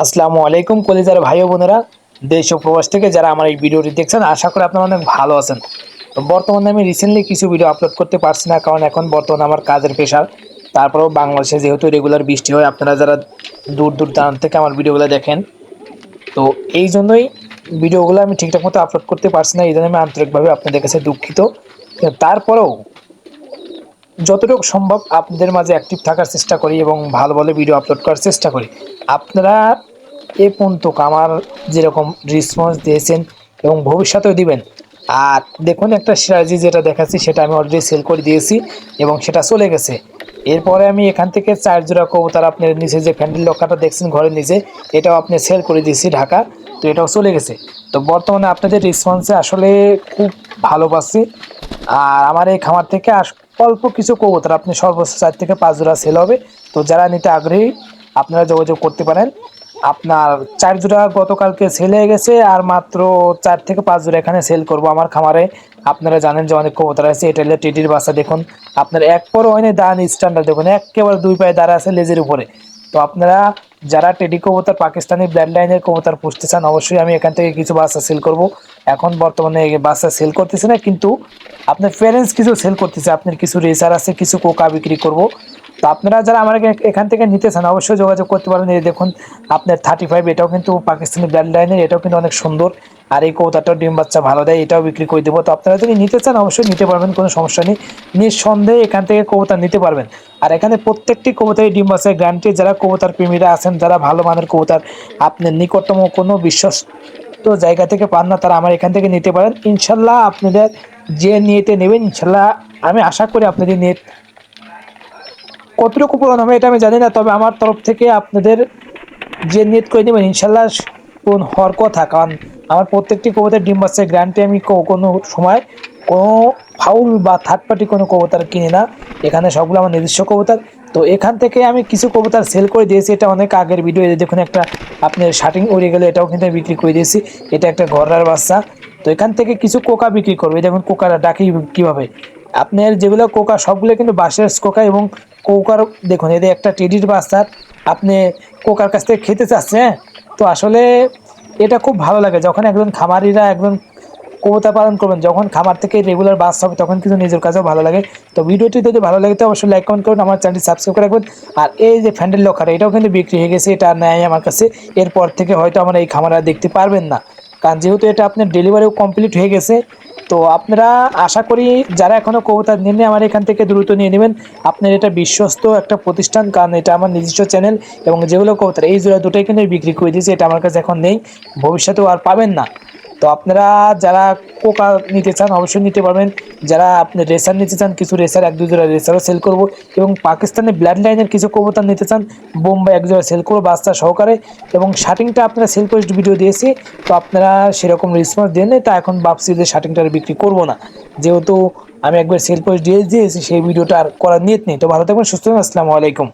আসসালামু আলাইকুম কলিজার ভাই ও বোনেরা, দেশ ও প্রবাস থেকে যারা আমার এই ভিডিওটি দেখছেন, আশা করি আপনারা অনেক ভালো আছেন। তো বর্তমানে আমি রিসেন্টলি কিছু ভিডিও আপলোড করতে পারছি না, কারণ এখন বর্তমানে আমার কাজের প্রেশার। তারপরেও বাংলাদেশে যেহেতু রেগুলার বৃষ্টি হয়, আপনারা যারা দূর দূর দূরান্ত থেকে আমার ভিডিওগুলো দেখেন, তো এই জন্যই ভিডিওগুলো আমি ঠিকঠাক মতো আপলোড করতে পারছি না। এই জন্য আমি আন্তরিকভাবে আপনাদের কাছে দুঃখিত। কিন্তু তারপরেও যতটুকু সম্ভব আপনাদের মাঝে অ্যাক্টিভ থাকার চেষ্টা করি এবং ভালো ভালো ভিডিও আপলোড করার চেষ্টা করি। আপনারা এ পর্যন্ত আমার যেরকম রেসপন্স দিয়েছেন এবং ভবিষ্যতেও দিবেন। আর দেখুন, একটা স্ট্র্যাটেজি যেটা দেখাচ্ছি সেটা আমি অলরেডি সেল করে দিয়েছি এবং সেটা চলে গেছে। এরপরে আমি এখান থেকে 4 জোড়া কবুতর, আপনার নিচে যে ফ্যান্ডেল লকারটা দেখছেন ঘরের নিচে, এটাও আপনি সেল করে দিয়েছি ঢাকা। তো এটাও চলে গেছে। তো বর্তমানে আপনাদের রেসপন্সে আসলে খুব ভালো পাচ্ছি। আর আমার এই খামার থেকে অল্প কিছু কবুতর, আপনি সর্বোচ্চ 4 থেকে 5 জোড়া সেল হবে। তো যারা নিতে আগ্রহী আপনারা যোগাযোগ করতে পারেন। আপনার 4 জোড়া গতকালকে সেল হয়ে গেছে, আর মাত্র 4 থেকে 5 জোড়া এখানে সেল করব আমার খামারে। আপনারা জানেন যে অনেক কবুতর আছে। এটা হলো টিটির বাচ্চা, দেখুন আপনার এক পরও হয়নি, দান স্ট্যান্ডার্ড দেখুন, একেবারে 2 পায়ে দাঁড়া আছে লেজের উপরে। তো আপনারা যারা টেডি কবুতর, পাকিস্তানি ব্লাড লাইনের কবুতর পুষতে চান, অবশ্যই আমি এখান থেকে কিছু বাচ্চা সেল করব। এখন বর্তমানে বাচ্চা সেল করতেছি না, কিন্তু আপনার প্যারেন্টস কিছু সেল করতেছে। আপনার কিছু রেসার আছে, কিছু কোকা বিক্রি করব। তো আপনারা যারা আমার এখান থেকে নিতে চান অবশ্যই যোগাযোগ করতে পারেন। এই দেখুন আপনার 35, এটাও কিন্তু পাকিস্তানি ব্লাড লাইনের, এটাও কিন্তু অনেক সুন্দর। আর এই কবুতরটাও ডিম বাচ্চা ভালো দেয়, এটাও বিক্রি করে দেবো। তো আপনারা যদি নিতে চান অবশ্যই নিতে পারবেন, কোনো সমস্যা নেই। নিঃসন্দেহে এখান থেকে কবুতর নিতে পারবেন। আর এখানে প্রত্যেকটি কবুতরই ডিম বাচ্চায় গ্যারান্টি। যারা কবুতর প্রেমীরা আছেন, যারা ভালো মানের কবুতর আপনার নিকটতম কোনো বিশ্বস্ত জায়গা থেকে পান না, তারা আমার এখান থেকে নিতে পারেন। ইনশাল্লাহ আপনাদের যে নিয়েতে নেবেন, ইনশাল্লাহ আমি আশা করি আপনাদের নিয়ে কতটুকু পূরণ হবে এটা আমি জানি না, তবে আমার তরফ থেকে আপনাদের যে নিয়ত করে নেবেন ইনশাল্লাহ পূরণ হওয়ার কথা। কারণ আমার প্রত্যেকটি কবুতর ডিম বাচ্চার গ্যারান্টি। আমি কোনো সময় কোনো ফাউল বা থার্ড পার্টি কোনো কবুতর কিনি না। এখানে সবগুলো আমার নিজস্ব কবুতর। তো এখান থেকে আমি কিছু কবুতর সেল করে দিয়েছি, এটা অনেক আগের ভিডিও। দেখুন একটা আপনার শার্টিং উড়ে গেলে, এটাও কিন্তু আমি বিক্রি করে দিয়েছি। এটা একটা ঘররার বাচ্চা। তো এখান থেকে কিছু কোকা বিক্রি করবে। দেখুন কোকারা ডাকি কীভাবে, আপনার যেগুলো কোকা সবগুলো কিন্তু বাঁশের কোকা। এবং কোকার দেখুন, এদের একটা টেডির বাচ্চা আপনি কোকার কাছ থেকে খেতে চাচ্ছে। হ্যাঁ, তো আসলে এটা খুব ভালো লাগে যখন একজন খামারিরা একজন কবুতর পালন করবেন, যখন খামার থেকে রেগুলার বাচ্চা হবে, তখন কিন্তু নিজের কাছেও ভালো লাগে। তো ভিডিওটি যদি ভালো লাগে তো অবশ্যই লাইক কমেন্ট করুন, আমার চ্যানেলটি সাবস্ক্রাইব করে রাখবেন। আর এই যে ফ্যান্ডেল লকার, এটাও কিন্তু বিক্রি হয়ে গেছে, এটা নেয় আমার কাছে। এরপর থেকে হয়তো আমার এই খামার আর দেখতে পারবেন না, কারণ যেহেতু এটা আপনার ডেলিভারিও কমপ্লিট হয়ে গেছে। তো আপনারা আশা করি যারা এখনও কবুতর নেননি আমার এখান থেকে দ্রুত নিয়ে নেবেন। আপনার এটা বিশ্বস্ত একটা প্রতিষ্ঠান, কারণ এটা আমার নিজস্ব চ্যানেল। এবং যেগুলো কবুতর, এই জোড়া দুটোই কিন্তু বিক্রি করে দিয়েছি, এটা আমার কাছে এখন নেই, ভবিষ্যতেও আর পাবেন না। তো আপনারা যারা কোকা নিতে চান অবশ্যই নিতে পারবেন। যারা আপনি রেসার নিতে চান, কিছু রেসার 1-2 জোড়া রেসারও সেল করব। এবং পাকিস্তানি ব্লাড লাইনের কিছু কবুতর নিতে চান, বোম্বাই 1 জোড়া সেল করবো বাচ্চা সহকারে। এবং শার্টিংটা আপনারা সেল করে ভিডিও দিয়েছি, তো আপনারা সেরকম রেসপন্স দেন নাই, তা এখন ভাবছি যে শার্টিংটা বিক্রি করব না, যেহেতু আমি একবার সেল পোস্ট দিয়েছি, সেই ভিডিওটা আর করার নিয়ত নেই। তো ভালো থাকবেন, সুস্থ থাকবেন, আসসালামু আলাইকুম।